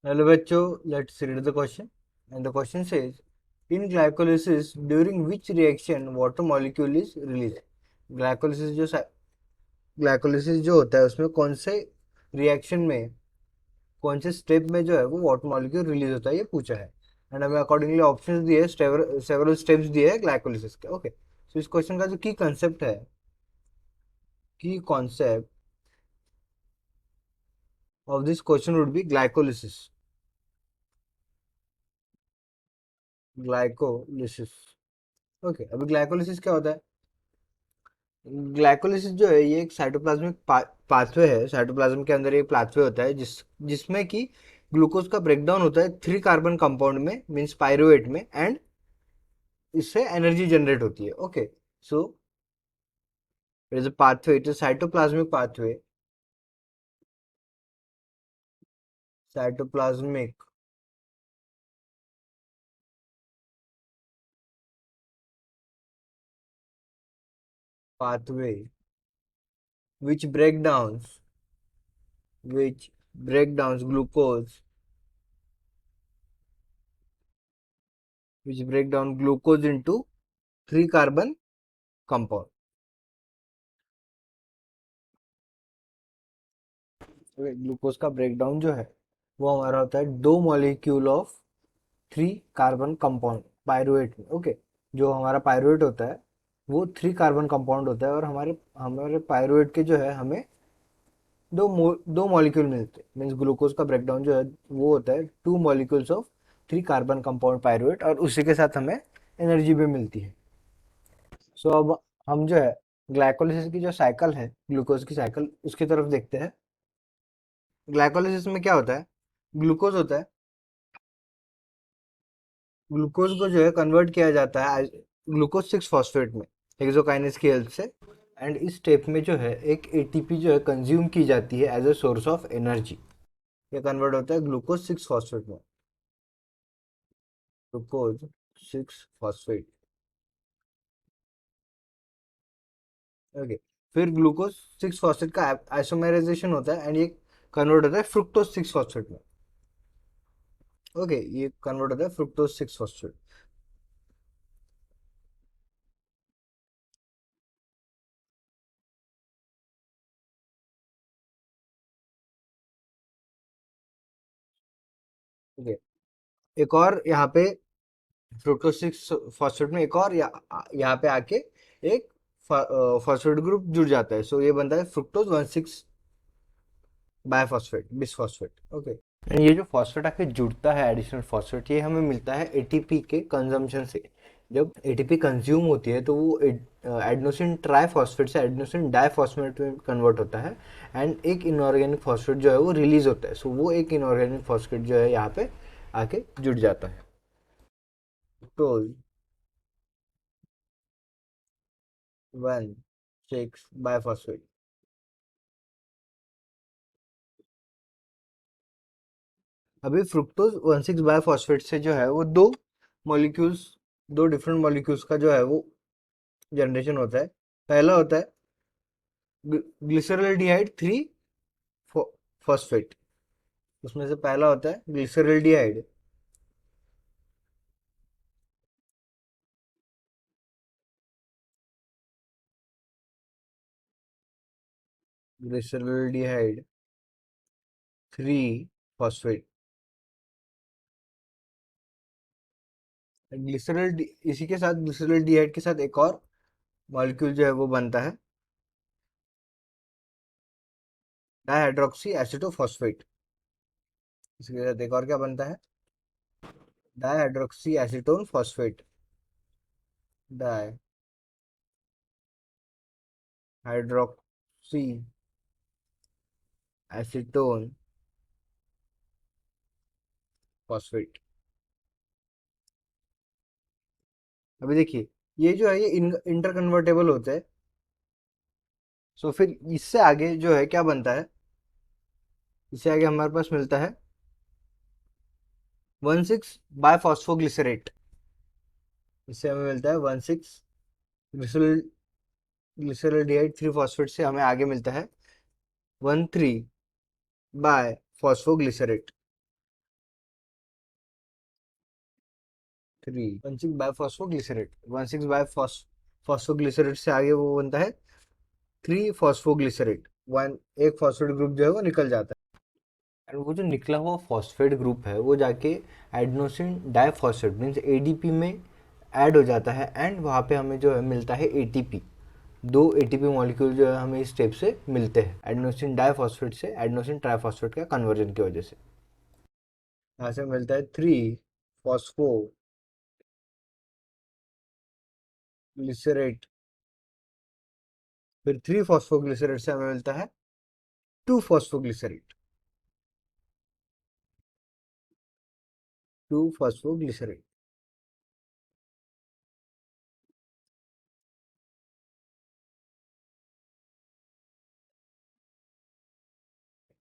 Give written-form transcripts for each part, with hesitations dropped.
Hello, bachcho. Let's read the question. And the question says, in glycolysis, during which reaction water molecule is released? Glycolysis जो glycolysis जो होता है उसमें कौन से रिएक्शन में कौन से स्टेप में जो है वो वाटर मॉलिक्यूल रिलीज होता है ये पूछा है। एंड हमें अकॉर्डिंगली ऑप्शंस दिए, सेवरल स्टेप्स दिए हैं ग्लाइकोलिसिस के। ओके, सो इस क्वेश्चन का जो की concept of this question would B glycolysis. Glycolysis. Okay, अभी ग्लाइकोलिसिस क्या होता है? ग्लाइकोलिसिस जो है ये एक साइटोप्लाज्मिक पाथवे है। साइटोप्लाज्म के अंदर एक पाथवे होता है जिसमें कि ग्लूकोज का ब्रेकडाउन होता है 3 कार्बन कंपाउंड में, मींस पायरुवेट में, एंड इससे एनर्जी जनरेट होती है। Okay, so it is a pathway, it is cytoplasmic pathway. Cytoplasmic pathway which break downs glucose, which break down glucose into 3 carbon compound। Glucose का breakdown जो है वो हमारा होता है 2 molecule of 3 carbon compound pyruvate में। ओके, जो हमारा पायरुवेट होता है वो 3 कार्बन कंपाउंड होता है, और हमारे हमारे पायरुवेट के जो है हमें दो मॉलिक्यूल मिलते हैं। मीन्स ग्लूकोज का ब्रेकडाउन जो है वो होता है 2 molecules of 3 carbon compound pyruvate, और उसी के साथ हमें एनर्जी भी मिलती है। सो अब हम जो है ग्लाइकोलिसिस की जो साइकिल है, ग्लूकोज की साइकिल, उसकी तरफ देखते हैं। ग्लाइकोलिसिस में क्या होता है? ग्लूकोज होता है, ग्लूकोज को जो है कन्वर्ट किया जाता है ग्लूकोज 6 फॉस्फेट में हेक्सोकाइनेज की हेल्प से। एंड इस स्टेप में जो है एक एटीपी जो है कंज्यूम की जाती है as a source of energy. ये कन्वर्ट होता है ग्लूकोज 6 फॉस्फेट में, ग्लूकोज 6 फॉस्फेट। ओके, फिर ग्लूकोज 6 फॉस्फेट का आइसोमेराइजेशन होता है एंड ये कन्वर्ट होता है फ्रुक्टोज 6 फॉस्फेट में। ओके, ये कन्वर्ट होता है फ्रुक्टोज 6 फॉस्फेट। ओके, एक और यहाँ पे फ्रुक्टोज 6 फॉस्फेट में एक और यहाँ पे आके एक फॉस्फेट ग्रुप जुड़ जाता है। सो ये बनता है फ्रुक्टोज 1,6 बायफॉस्फेट, बिसफॉस्फेट। ओके, एंड ये जो फॉस्फेट आके जुड़ता है एडिशनल फॉस्फेट, ये हमें मिलता है एटीपी के कंजम्पशन से। जब एटीपी कंज्यूम होती है तो वो एडेनोसिन ट्राइफॉस्फेट से एडेनोसिन डाइफॉस्फेट में कन्वर्ट होता है, एंड एक इनऑर्गेनिक फॉस्फेट जो है वो रिलीज होता है। सो वो एक इनऑर्गेनिक फॉस्फेट जो है यहाँ पे आके जुड़ जाता है। तो 1,6 बायफॉस्फेट। अभी फ्रुक्टोज 1,6 बायफॉस्फेट से जो है वो मॉलिक्यूल्स दो डिफरेंट मॉलिक्यूल्स का जो है वो जनरेशन होता है। पहला होता है ग्लिसरॉल्डिहाइड 3 फॉस्फेट। उसमें से पहला होता है ग्लिसरॉल्डिहाइड, ग्लिसरॉल्डिहाइड 3 फॉस्फेट। ग्लिसरॉल इसी के साथ ग्लिसरॉल्डिहाइड के साथ एक और मॉलिक्यूल जो है वो बनता है डाइहाइड्रोक्सी एसिटोफॉस्फेट। इसके साथ एक और क्या बनता है? Dihydroxy acetone phosphate. Dihydroxy acetone phosphate. अभी देखिए, ये जो है ये इंटर कन्वर्टेबल होता है। सो फिर इससे आगे जो है क्या बनता है? इससे आगे हमारे पास मिलता है 1,6 बायफॉस्फोग्लिसरेट। इससे हमें मिलता है 1,6 ग्लिसरॉल्डिहाइड 3 फॉस्फेट से हमें आगे मिलता है 1,3 bi phosphoglycerate. Three, 1,6 bi phosphoglycerate, 1,6 bi phosphoglycerate से आगे वो बनता है 3 फॉस्फोग्लिसरेट, वन एक फॉस्फेट ग्रुप जो है वो निकल जाता है, एंड वो जो निकला हुआ फॉस्फेट ग्रुप है वो जाके एडेनोसिन डाइफॉस्फेट मीन्स एडीपी में ऐड हो जाता है, एंड वहाँ पे हमें जो है मिलता है एटीपी। दो एटीपी मॉलिक्यूल जो है हमें इस स्टेप से मिलते हैं, एडेनोसिन डाइफॉस्फेट से एडेनोसिन ट्राइफॉस्फेट का कन्वर्जन की वजह से। यहाँ से मिलता है 3 फॉस्फोग्लिसरेट, फिर 3 फॉस्फोग्लिसरेट से हमें मिलता है 2 फॉस्फोग्लिसरेट, 2 फॉस्फोग्लिसरेट।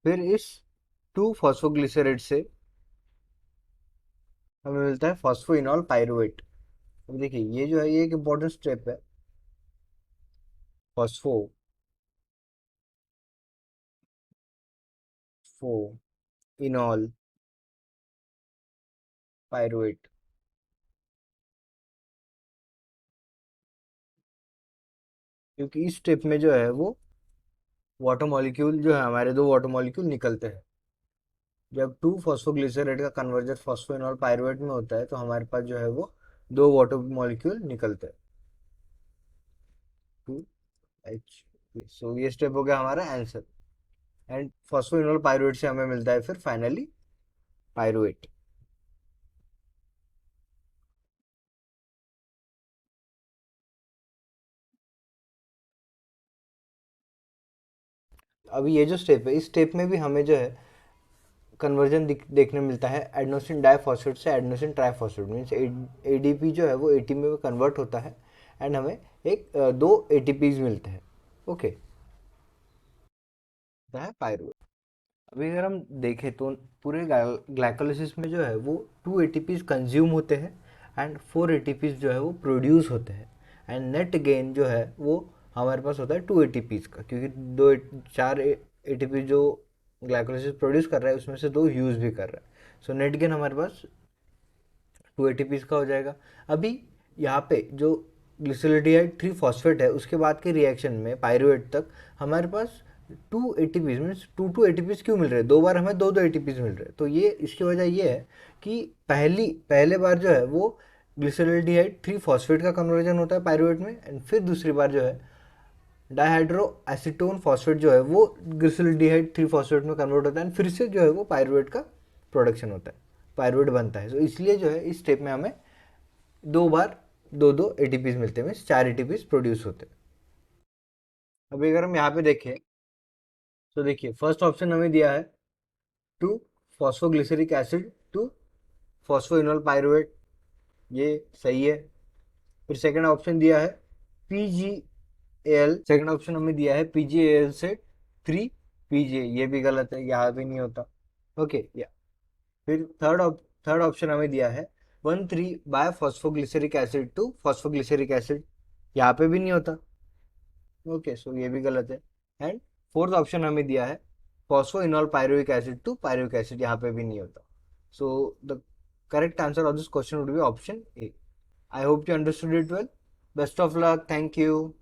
फिर इस 2 फॉस्फोग्लिसरेट से हमें मिलता है फॉस्फोइनॉल पायरुवेट। अब देखिए ये जो है ये एक इंपॉर्टेंट स्टेप है, फॉस्फो फो इनॉल पायरुवेट। क्योंकि इस स्टेप में जो है वो वाटर मॉलिक्यूल जो है हमारे दो वाटर मॉलिक्यूल निकलते हैं। जब 2 फॉस्फोग्लिसरेट का कन्वर्जन फॉस्फोइनॉल पायरुवेट में होता है तो हमारे पास जो है वो दो वाटर मॉलिक्यूल निकलते हैं, 2H। सो ये स्टेप हो गया हमारा आंसर, एंड फॉस्फोइनॉल पायरुवेट से हमें मिलता है फिर फाइनली पायरुवेट। अभी ये जो स्टेप है इस स्टेप में भी हमें जो है कन्वर्जन देखने मिलता है एडेनोसिन डाइफॉस्फेट से एडेनोसिन ट्राइफॉस्फेट मीन्स एडीपी जो है वो एटीपी में कन्वर्ट होता है, एंड हमें दो एटीपीज मिलते हैं। ओके, है पायरुवेट। अभी अगर हम देखें तो पूरे ग्लाइकोलिसिस में जो है वो 2 एटीपीज कंज्यूम होते हैं एंड 4 एटीपीज जो है वो प्रोड्यूस होते हैं, एंड नेट गेन जो है वो हमारे पास होता है 2 एटीपीज का, क्योंकि चार एटीपी जो ग्लाइकोलिसिस प्रोड्यूस कर रहा है उसमें से दो यूज भी कर रहा है, सो नेट गेन हमारे पास 2 एटीपीज का हो जाएगा। अभी यहाँ पे जो ग्लिसरोल्डिहाइड 3 फॉस्फेट है उसके बाद के रिएक्शन में पायरुवेट तक हमारे पास 2 एटीपीज मीन्स 2 एटीपीज क्यों मिल रहे हैं, दो बार हमें दो एटीपीज मिल रहे हैं, तो ये इसकी वजह ये है कि पहले बार जो है वो ग्लिसरोल्डिहाइड 3 फॉस्फेट का कन्वर्जन होता है पायरुवेट में, एंड फिर दूसरी बार जो है डाइहाइड्रो एसीटोन फॉस्फेट जो है वो ग्लिसरोल्डिहाइड 3 फॉस्फेट में कन्वर्ट होता है, एंड फिर से जो है वो पायरुवेट का प्रोडक्शन होता है, पायरुवेट बनता है। तो इसलिए जो है इस स्टेप में हमें दो बार दो एटीपीज मिलते हैं मीन्स 4 एटीपीज प्रोड्यूस होते हैं। अभी अगर हम यहाँ पे देखें तो देखिए फर्स्ट ऑप्शन हमें दिया है 2 फॉस्फोग्लिसरिक एसिड, 2 फॉस्फोइनोल पायरुवेट, ये सही है। फिर सेकंड ऑप्शन दिया है पीजीएल, सेकंड ऑप्शन हमें दिया है पीजीएल से 3 पीजे, ये भी गलत है, यहाँ भी नहीं होता। ओके या फिर थर्ड ऑप्शन हमें दिया है 1,3 bi phosphoglyceric acid to phosphoglyceric acid, यहाँ पे भी नहीं होता। ओके, सो ये भी गलत है। एंड फोर्थ ऑप्शन हमें दिया है phosphoenol pyruvic acid to pyruvic acid, यहाँ पे भी नहीं होता। So the correct answer of this question would be option A. I hope you understood it well. Best of luck, thank you.